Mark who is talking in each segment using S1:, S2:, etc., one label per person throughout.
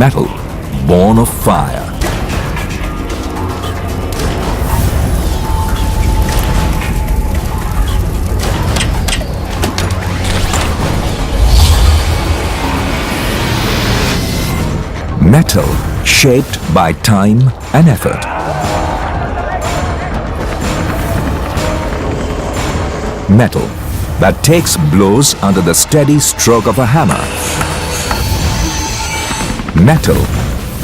S1: Metal, born of fire. Metal shaped by time and effort. Metal that takes blows under the steady stroke of a hammer. Metal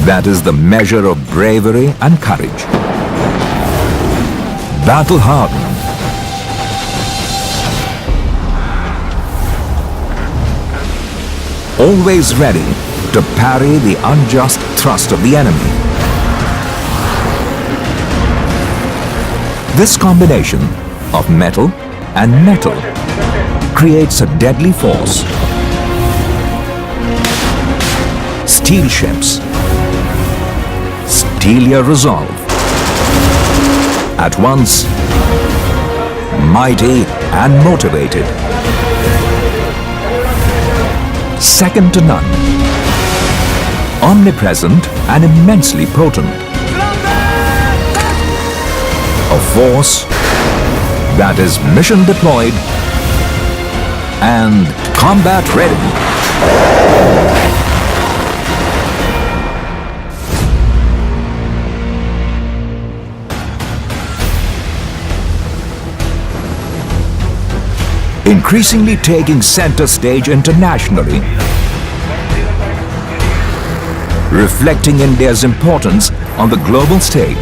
S1: that is the measure of bravery and courage. Battle-hardened. Always ready to parry the unjust thrust of the enemy. This combination of metal and metal creates a deadly force. Steel ships, steel your resolve. At once, mighty and motivated. Second to none. Omnipresent and immensely potent. A force that is mission deployed and combat ready. Increasingly taking center stage internationally, reflecting India's importance on the global stage.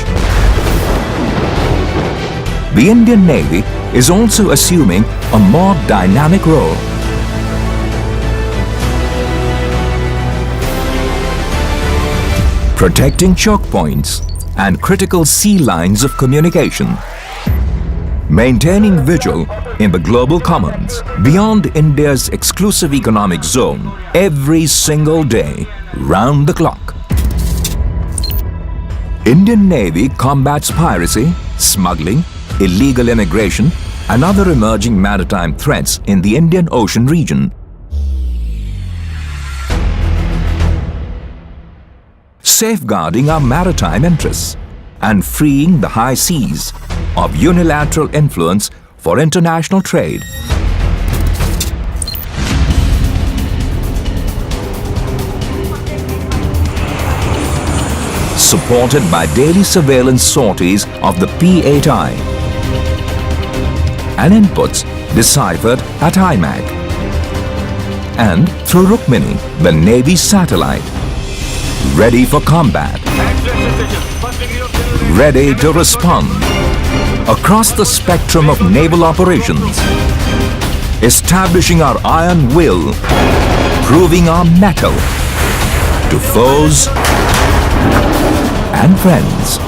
S1: The Indian Navy is also assuming a more dynamic role. Protecting choke points and critical sea lines of communication. Maintaining vigil in the global commons beyond India's exclusive economic zone every single day, round the clock. Indian Navy combats piracy, smuggling, illegal immigration and other emerging maritime threats in the Indian Ocean region. Safeguarding our maritime interests and freeing the high seas of unilateral influence for international trade. Supported by daily surveillance sorties of the P8I and inputs deciphered at IMAC. And through Rukmini, the Navy satellite, ready for combat, ready to respond across the spectrum of naval operations, establishing our iron will, proving our mettle to foes and friends.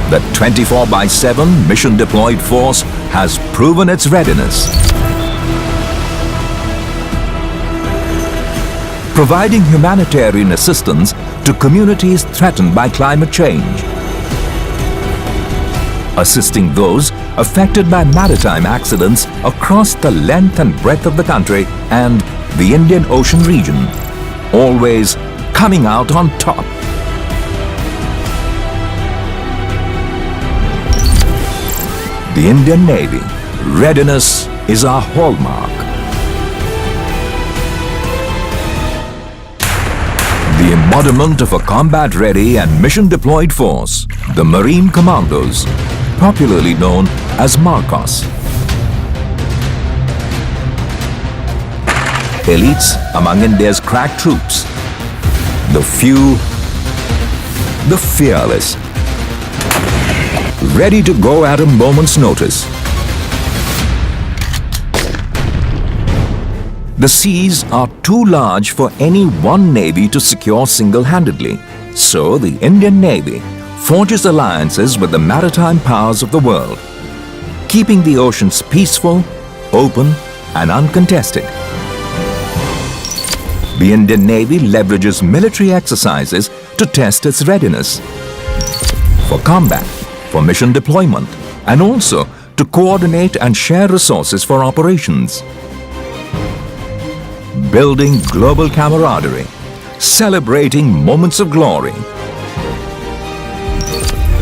S1: The 24/7 mission-deployed force has proven its readiness, providing humanitarian assistance to communities threatened by climate change, assisting those affected by maritime accidents across the length and breadth of the country and the Indian Ocean region, always coming out on top. The Indian Navy, readiness is our hallmark. The embodiment of a combat-ready and mission-deployed force, the Marine Commandos, popularly known as Marcos. Elites among India's crack troops, the few, the fearless, ready to go at a moment's notice. The seas are too large for any one navy to secure single-handedly, so the Indian Navy forges alliances with the maritime powers of the world, keeping the oceans peaceful, open and uncontested. The Indian Navy leverages military exercises to test its readiness for combat, for mission deployment, and also to coordinate and share resources for operations. Building global camaraderie, celebrating moments of glory.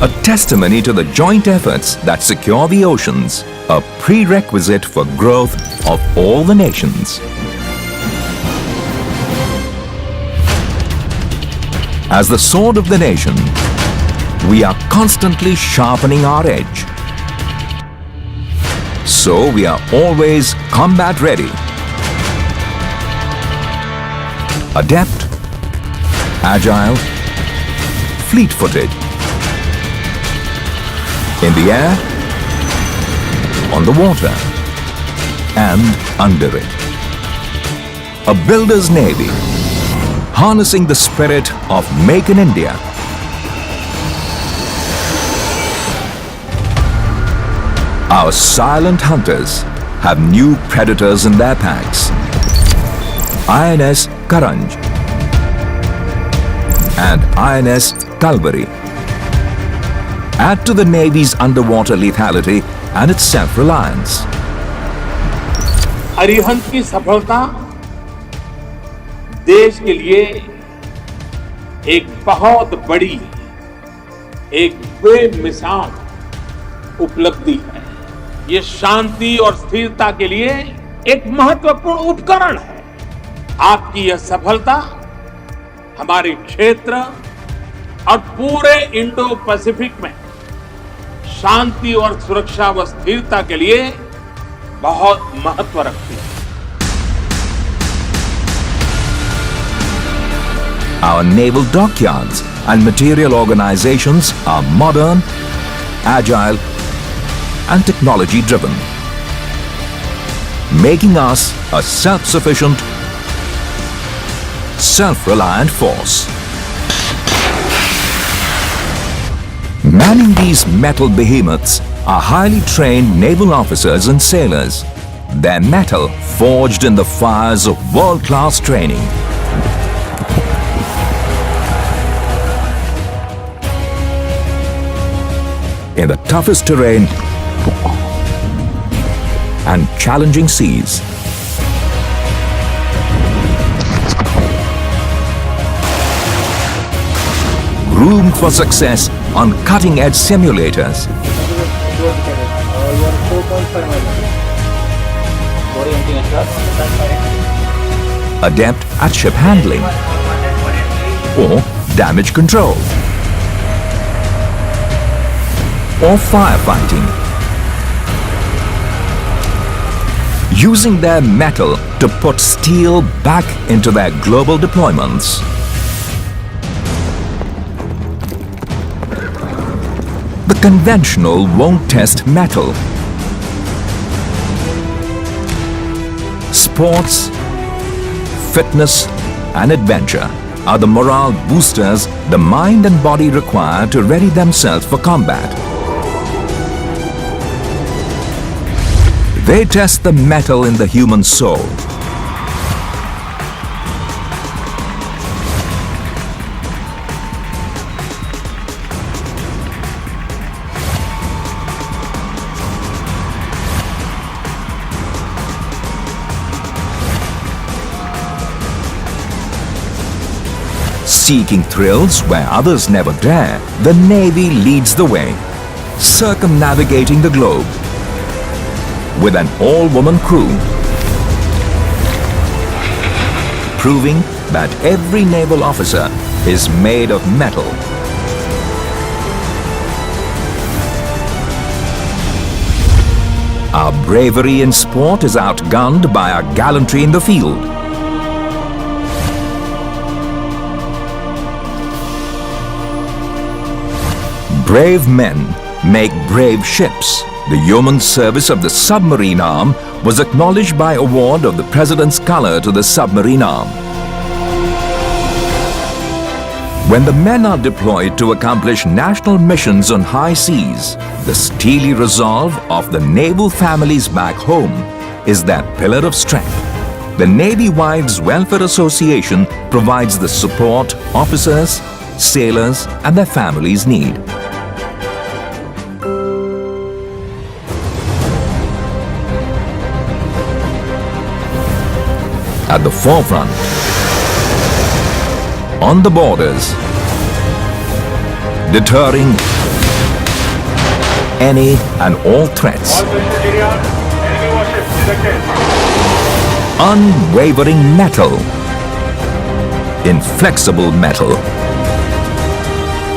S1: A testimony to the joint efforts that secure the oceans, a prerequisite for growth of all the nations. As the sword of the nation, we are constantly sharpening our edge. So we are always combat ready. Adept, agile, fleet-footed. In the air, on the water, and under it. A builder's navy, harnessing the spirit of Make in India. Our silent hunters have new predators in their packs. INS Karanj and INS Kalvari add to the Navy's underwater lethality and its self-reliance.
S2: Arihant की सफलता देश के लिए एक बहुत बड़ी, एक बेमिसाल उपलब्धि है। ये शांति और स्थिरता के लिए एक महत्वपूर्ण उपकरण है। आपकी यह सफलता हमारे क्षेत्र और पूरे इंडो पैसिफिक में शांति और सुरक्षा व स्थिरता के लिए बहुत महत्व रखती है।
S1: Our naval dockyards and material organizations are modern, agile, and technology-driven, making us a self-sufficient, self-reliant force. Manning these metal behemoths are highly trained naval officers and sailors, their metal forged in the fires of world-class training. In the toughest terrain and challenging seas, room for success on cutting-edge simulators. Adept at ship handling or damage control or firefighting. Using their metal to put steel back into their global deployments. The conventional won't test metal. Sports, fitness, and adventure are the morale boosters the mind and body require to ready themselves for combat. They test the metal in the human soul. Seeking thrills where others never dare, the Navy leads the way, circumnavigating the globe with an all-woman crew, proving that every naval officer is made of metal. Our bravery in sport is outgunned by our gallantry in the field. Brave men make brave ships. The yeoman service of the submarine arm was acknowledged by award of the President's Color to the submarine arm. When the men are deployed to accomplish national missions on high seas, the steely resolve of the naval families back home is their pillar of strength. The Navy Wives Welfare Association provides the support officers, sailors, and their families need. at the forefront, on the borders, deterring any and all threats. Unwavering metal, inflexible metal,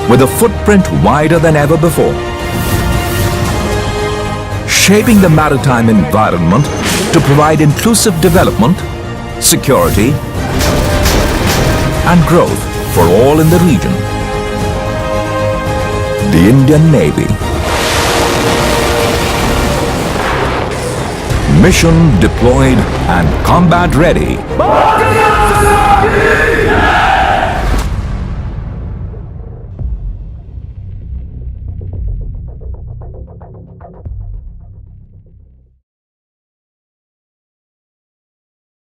S1: with a footprint wider than ever before, shaping the maritime environment to provide inclusive development, security, and growth for all in the region. The Indian Navy. Mission deployed and combat ready.